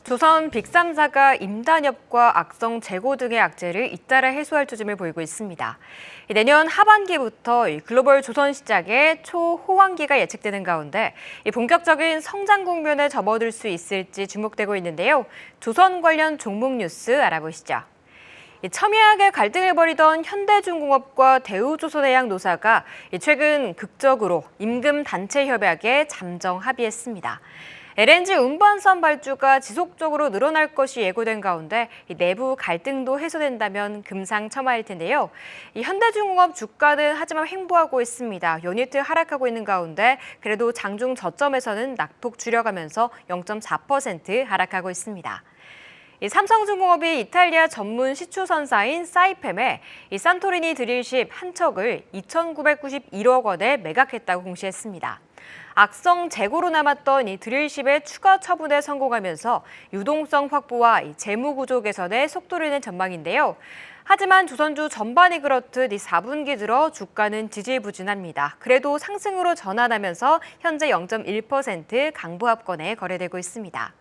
조선 빅3사가 임단협과 악성 재고 등의 악재를 잇따라 해소할 조짐을 보이고 있습니다. 내년 하반기부터 글로벌 조선 시장의 초호황기가 예측되는 가운데 본격적인 성장 국면에 접어들 수 있을지 주목되고 있는데요. 조선 관련 종목 뉴스 알아보시죠. 첨예하게 갈등을 벌이던 현대중공업과 대우조선해양노사가 최근 극적으로 임금 단체 협약에 잠정 합의했습니다. LNG 운반선 발주가 지속적으로 늘어날 것이 예고된 가운데 내부 갈등도 해소된다면 금상첨화일 텐데요. 현대중공업 주가는 하지만 횡보하고 있습니다. 연이틀 하락하고 있는 가운데 그래도 장중 저점에서는 낙폭 줄여가면서 0.4% 하락하고 있습니다. 삼성중공업이 이탈리아 전문 시추선사인 사이팸에 산토리니 드릴십 한 척을 2,991억 원에 매각했다고 공시했습니다. 악성 재고로 남았던 이 드릴십의 추가 처분에 성공하면서 유동성 확보와 재무 구조 개선에 속도를 낸 전망인데요. 하지만 조선주 전반이 그렇듯 4분기 들어 주가는 지지부진합니다. 그래도 상승으로 전환하면서 현재 0.1% 강보합권에 거래되고 있습니다.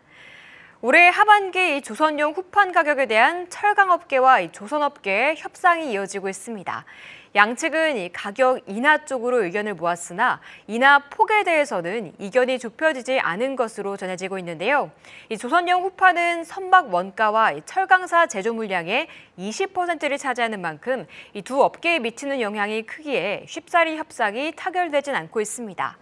올해 하반기 조선용 후판 가격에 대한 철강업계와 조선업계의 협상이 이어지고 있습니다. 양측은 가격 인하 쪽으로 의견을 모았으나 인하 폭에 대해서는 이견이 좁혀지지 않은 것으로 전해지고 있는데요. 조선용 후판은 선박 원가와 철강사 제조 물량의 20%를 차지하는 만큼 이 두 업계에 미치는 영향이 크기에 쉽사리 협상이 타결되진 않고 있습니다.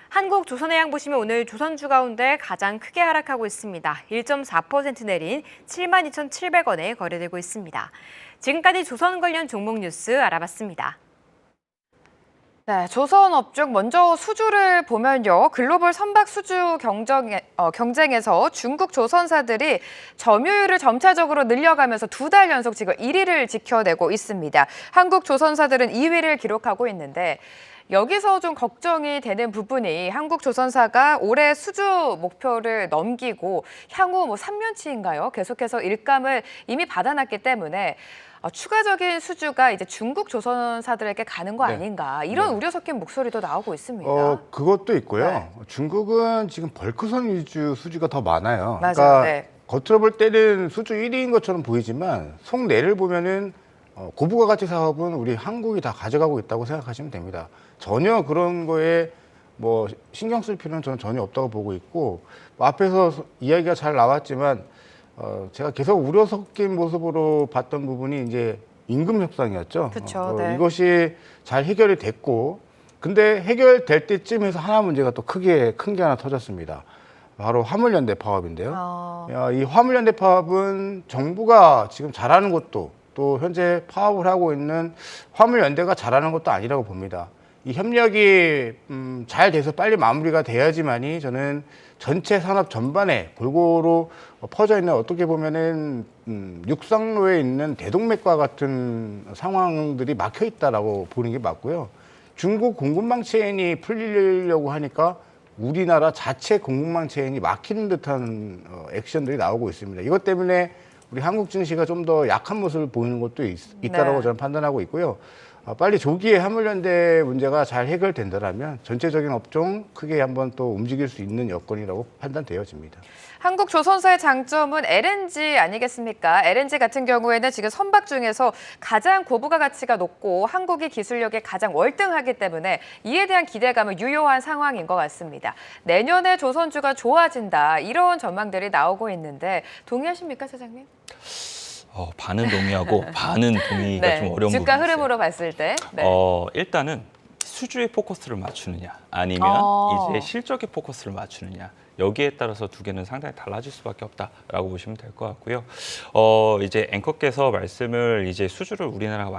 한국조선해양 보시면 오늘 조선주 가운데 가장 크게 하락하고 있습니다. 1.4% 내린 72,700원에 거래되고 있습니다. 지금까지 조선 관련 종목 뉴스 알아봤습니다. 네, 조선업종 먼저 수주를 보면요. 글로벌 선박 수주 경쟁에서 중국 조선사들이 점유율을 점차적으로 늘려가면서 2달 연속 지금 1위를 지켜내고 있습니다. 한국 조선사들은 2위를 기록하고 있는데 여기서 좀 걱정이 되는 부분이 한국 조선사가 올해 수주 목표를 넘기고 향후 3년치인가요? 계속해서 일감을 이미 받아놨기 때문에 추가적인 수주가 이제 중국 조선사들에게 가는 거 아닌가 이런 우려 섞인 목소리도 나오고 있습니다. 그것도 있고요. 네. 중국은 지금 벌크선 위주 수주가 더 많아요. 맞아요. 그러니까 네. 겉으로 볼 때는 수주 1위인 것처럼 보이지만 속내를 보면은 고부가 가치 사업은 우리 한국이 다 가져가고 있다고 생각하시면 됩니다. 전혀 그런 거에 뭐 신경 쓸 필요는 저는 전혀 없다고 보고 있고 앞에서 이야기가 잘 나왔지만 제가 계속 우려 섞인 모습으로 봤던 부분이 이제 임금 협상이었죠. 그렇죠. 네. 이것이 잘 해결이 됐고 근데 해결될 때쯤에서 하나 문제가 또 큰 게 하나 터졌습니다. 바로 화물연대 파업인데요. 이 화물연대 파업은 정부가 지금 잘하는 것도 또 현재 파업을 하고 있는 화물연대가 잘하는 것도 아니라고 봅니다. 이 협력이 잘 돼서 빨리 마무리가 돼야지만이 저는 전체 산업 전반에 골고루 퍼져 있는 어떻게 보면은 육상로에 있는 대동맥과 같은 상황들이 막혀 있다라고 보는 게 맞고요. 중국 공급망 체인이 풀리려고 하니까 우리나라 자체 공급망 체인이 막히는 듯한 액션들이 나오고 있습니다. 이것 때문에 우리 한국 증시가 좀 더 약한 모습을 보이는 것도 있다라고 저는 판단하고 있고요. 빨리 조기에 화물연대 문제가 잘 해결된다면 전체적인 업종 크게 한번 또 움직일 수 있는 여건이라고 판단되어집니다. 한국 조선사의 장점은 LNG 아니겠습니까? LNG 같은 경우에는 지금 선박 중에서 가장 고부가 가치가 높고 한국이 기술력에 가장 월등하기 때문에 이에 대한 기대감은 유효한 상황인 것 같습니다. 내년에 조선주가 좋아진다 이런 전망들이 나오고 있는데 동의하십니까, 사장님? 반은 동의하고 반은 동의가 네, 좀 어려운 부분이 주가 있어요. 흐름으로 봤을 때. 네. 일단은 수주에 포커스를 맞추느냐 아니면 이제 실적에 포커스를 맞추느냐 여기에 따라서 두 개는 상당히 달라질 수밖에 없다라고 보시면 될 것 같고요. 이제 앵커께서 말씀을 이제 수주를 우리나라가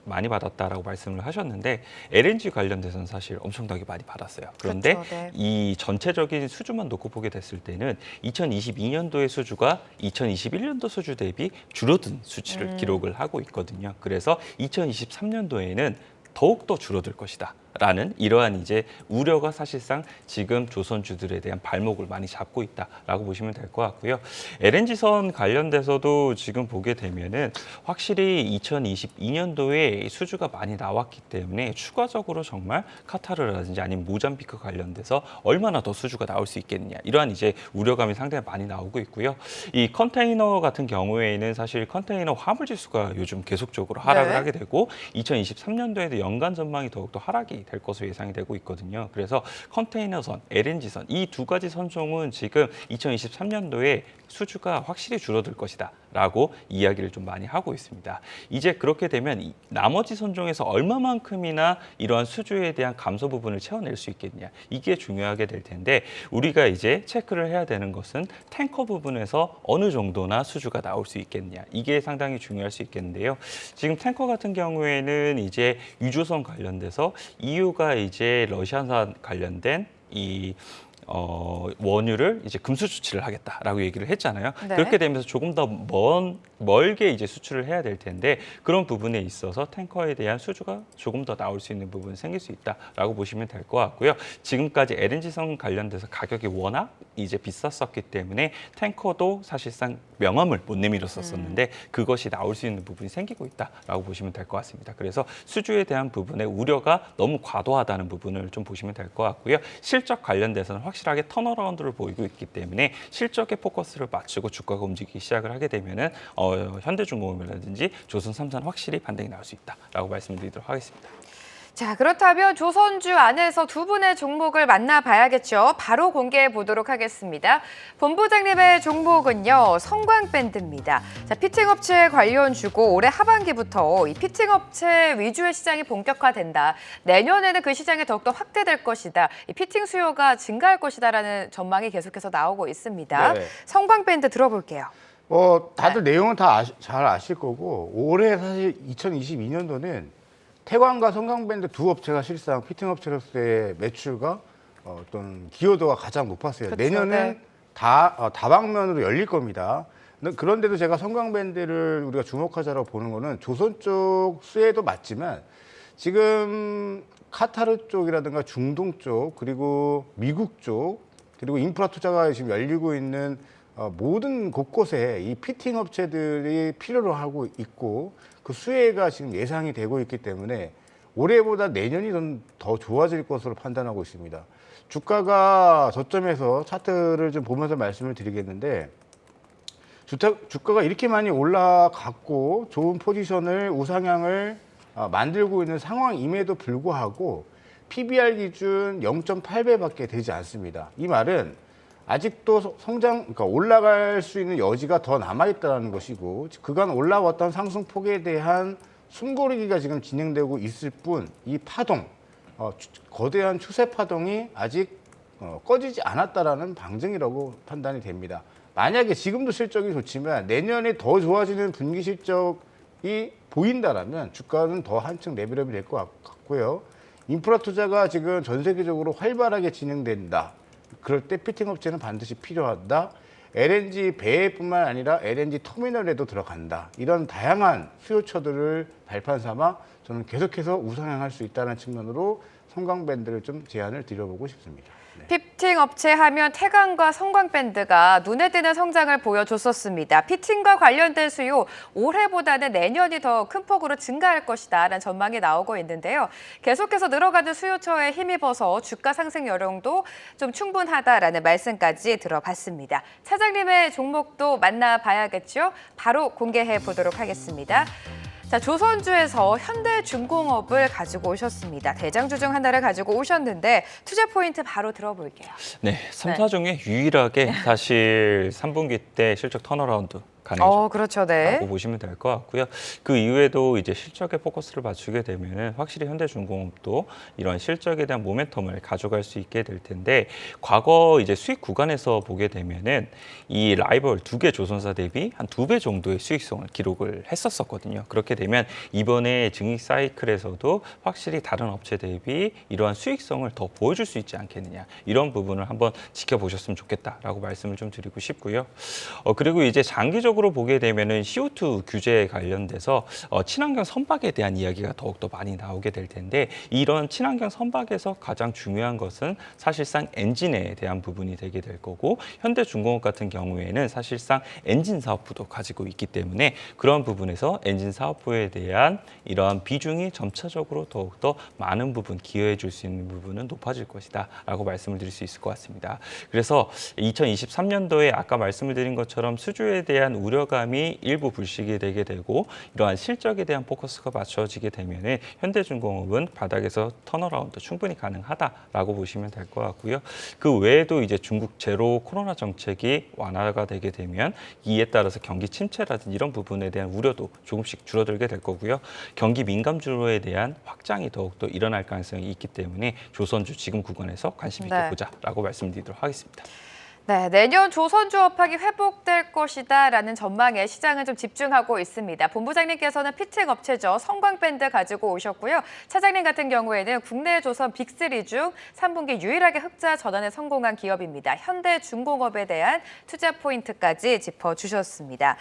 많이 받았다라고 말씀을 하셨는데 LNG 관련돼서는 사실 엄청나게 많이 받았어요. 그런데 그렇죠, 네. 이 전체적인 수주만 놓고 보게 됐을 때는 2022년도의 수주가 2021년도 수주 대비 줄어든 수치를 기록을 하고 있거든요. 그래서 2023년도에는 더욱더 줄어들 것이다 라는 이러한 이제 우려가 사실상 지금 조선주들에 대한 발목을 많이 잡고 있다라고 보시면 될 것 같고요. LNG선 관련돼서도 지금 보게 되면은 확실히 2022년도에 수주가 많이 나왔기 때문에 추가적으로 정말 카타르라든지 아니면 모잠비크 관련돼서 얼마나 더 수주가 나올 수 있겠느냐 이러한 이제 우려감이 상당히 많이 나오고 있고요. 이 컨테이너 같은 경우에는 사실 컨테이너 화물 지수가 요즘 계속적으로 하락을 네. 하게 되고 2023년도에도 연간 전망이 더욱더 하락이 될 것으로 예상이 되고 있거든요. 그래서 컨테이너선, LNG선 이 두 가지 선종은 지금 2023년도에 수주가 확실히 줄어들 것이다 라고 이야기를 좀 많이 하고 있습니다. 이제 그렇게 되면 이 나머지 선종에서 얼마만큼이나 이러한 수주에 대한 감소 부분을 채워낼 수 있겠냐 이게 중요하게 될 텐데 우리가 이제 체크를 해야 되는 것은 탱커 부분에서 어느 정도나 수주가 나올 수 있겠냐 이게 상당히 중요할 수 있겠는데요. 지금 탱커 같은 경우에는 이제 유조선 관련돼서 EU가 이제 러시아산 관련된 이 원유를 이제 금수 조치를 하겠다라고 얘기를 했잖아요. 네. 그렇게 되면서 조금 더 멀게 이제 수출을 해야 될 텐데 그런 부분에 있어서 탱커에 대한 수주가 조금 더 나올 수 있는 부분이 생길 수 있다라고 보시면 될 것 같고요. 지금까지 LNG선 관련돼서 가격이 워낙 이제 비쌌었기 때문에 탱커도 사실상 명함을 못 내밀었었는데 그것이 나올 수 있는 부분이 생기고 있다라고 보시면 될 것 같습니다. 그래서 수주에 대한 부분의 우려가 너무 과도하다는 부분을 좀 보시면 될 것 같고요. 실적 관련돼서는 확실하게 턴어라운드를 보이고 있기 때문에 실적에 포커스를 맞추고 주가가 움직이기 시작을 하게 되면은 현대중공업이라든지 조선삼산 확실히 반등이 나올 수 있다라고 말씀드리도록 하겠습니다. 자, 그렇다면 조선주 안에서 두 분의 종목을 만나봐야겠죠. 바로 공개해 보도록 하겠습니다. 본부장님의 종목은요, 성광밴드입니다. 자, 피팅업체 관련주고 올해 하반기부터 이 피팅업체 위주의 시장이 본격화된다. 내년에는 그 시장이 더욱더 확대될 것이다. 이 피팅 수요가 증가할 것이다라는 전망이 계속해서 나오고 있습니다. 네. 성광밴드 들어볼게요. 다들 내용은 다 잘 아실 거고 올해 사실 2022년도는 태광과 성광밴드 두 업체가 실상 피팅 업체로서의 매출과 어떤 기여도가 가장 높았어요. 그쵸, 내년은 네. 다방면으로 열릴 겁니다. 그런데도 제가 성광밴드를 우리가 주목하자라고 보는 거는 조선 쪽 수혜도 맞지만 지금 카타르 쪽이라든가 중동 쪽 그리고 미국 쪽 그리고 인프라 투자가 지금 열리고 있는 모든 곳곳에 이 피팅 업체들이 필요로 하고 있고 그 수혜가 지금 예상이 되고 있기 때문에 올해보다 내년이 더 좋아질 것으로 판단하고 있습니다. 주가가 저점에서 차트를 좀 보면서 말씀을 드리겠는데 주가가 이렇게 많이 올라갔고 좋은 포지션을 우상향을 만들고 있는 상황임에도 불구하고 PBR 기준 0.8배밖에 되지 않습니다. 이 말은 아직도 그러니까 올라갈 수 있는 여지가 더 남아있다는 것이고 그간 올라왔던 상승폭에 대한 숨고르기가 지금 진행되고 있을 뿐 이 파동, 거대한 추세 파동이 아직 꺼지지 않았다라는 방증이라고 판단이 됩니다. 만약에 지금도 실적이 좋지만 내년에 더 좋아지는 분기 실적이 보인다라면 주가는 더 한층 레벨업이 될 것 같고요. 인프라 투자가 지금 전 세계적으로 활발하게 진행된다. 그럴 때 피팅 업체는 반드시 필요하다. LNG 배뿐만 아니라 LNG 터미널에도 들어간다. 이런 다양한 수요처들을 발판 삼아 저는 계속해서 우상향할 수 있다는 측면으로 성광밴드를 좀 제안을 드려보고 싶습니다. 네. 피팅 업체 하면 태광과 성광밴드가 눈에 띄는 성장을 보여줬었습니다. 피팅과 관련된 수요 올해보다는 내년이 더 큰 폭으로 증가할 것이다라는 전망이 나오고 있는데요. 계속해서 늘어가는 수요처에 힘입어서 주가 상승 여력도 좀 충분하다라는 말씀까지 들어봤습니다. 차장님의 종목도 만나봐야겠죠? 바로 공개해 보도록 하겠습니다. 자, 조선주에서 현대중공업을 가지고 오셨습니다. 대장주 중 하나를 가지고 오셨는데 투자 포인트 바로 들어볼게요. 네, 3사 중에 유일하게 사실 3분기 때 실적 턴어라운드 가능해졌다. 그렇죠, 네. 라고 보시면 될 것 같고요. 그 이후에도 이제 실적에 포커스를 맞추게 되면은 확실히 현대중공업도 이런 실적에 대한 모멘텀을 가져갈 수 있게 될 텐데 과거 이제 수익 구간에서 보게 되면은 이 라이벌 두 개 조선사 대비 한 2배 정도의 수익성을 기록을 했었거든요. 그렇게 되면 이번에 증익 사이클에서도 확실히 다른 업체 대비 이러한 수익성을 더 보여줄 수 있지 않겠느냐 이런 부분을 한번 지켜보셨으면 좋겠다라고 말씀을 좀 드리고 싶고요. 그리고 이제 장기적으로 전체적으로 보게 되면은 CO2 규제에 관련돼서 친환경 선박에 대한 이야기가 더욱더 많이 나오게 될 텐데 이런 친환경 선박에서 가장 중요한 것은 사실상 엔진에 대한 부분이 되게 될 거고 현대중공업 같은 경우에는 사실상 엔진 사업부도 가지고 있기 때문에 그런 부분에서 엔진 사업부에 대한 이러한 비중이 점차적으로 더욱더 많은 부분 기여해 줄 수 있는 부분은 높아질 것이다 라고 말씀을 드릴 수 있을 것 같습니다. 그래서 2023년도에 아까 말씀을 드린 것처럼 수주에 대한 우려감이 일부 불식이 되게 되고 이러한 실적에 대한 포커스가 맞춰지게 되면 현대중공업은 바닥에서 턴어라운드 충분히 가능하다라고 보시면 될 것 같고요. 그 외에도 이제 중국 제로 코로나 정책이 완화가 되게 되면 이에 따라서 경기 침체라든지 이런 부분에 대한 우려도 조금씩 줄어들게 될 거고요. 경기 민감주로에 대한 확장이 더욱더 일어날 가능성이 있기 때문에 조선주 지금 구간에서 관심 있게 네. 보자라고 말씀드리도록 하겠습니다. 네, 내년 조선주 업황이 회복될 것이다라는 전망에 시장은 좀 집중하고 있습니다. 본부장님께서는 피팅 업체죠. 성광밴드 가지고 오셨고요. 차장님 같은 경우에는 국내 조선 빅3 중 3분기 유일하게 흑자 전환에 성공한 기업입니다. 현대중공업에 대한 투자 포인트까지 짚어주셨습니다.